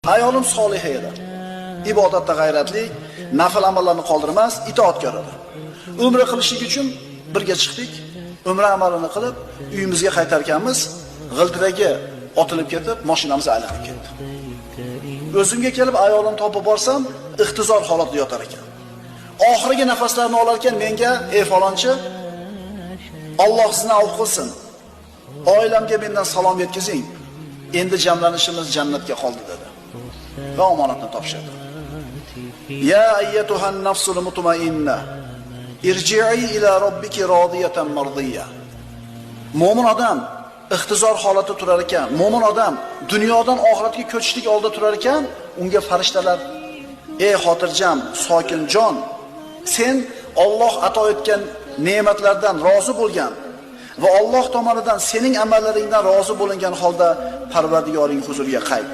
Ayolim soliha edi. Ibodatda g'ayratli, nafl amallarni qoldirmas, itoatkor edi. Umra qilishlik uchun birga chiqdik. Umra amalini qilib, uyimizga qaytarganmiz, g'ildiragi otilib ketib, mashinamiz aylanib ketdi. O'zimga kelib ayolimni topib borsam, ixtizor holatda yotar ekan. Oxirgi nafaslarni olar ekan menga, "Ey falonchi, Alloh sizni avf qilsin. Oilamga mendan salom yetkazing. Endi jamlanishimiz jannatga qoldi" dedi. Va omonatni topshirdi. Ya ayyatuhan nafsul mutmainna irji'i ila robbiki radiyatan mardiya. Mo'min odam ixtizor holatda turar ekan, mo'min odam dunyodan oxiratga ko'chishlik oldida turar ekan, unga farishtalar: "Ey xotirjam, sokin jon, sen Alloh ato etgan ne'matlardan rozi bo'lgan va Alloh tomonidan sening amallaringdan rozi bo'lingan holda Parvardigoring huzuriga qayt.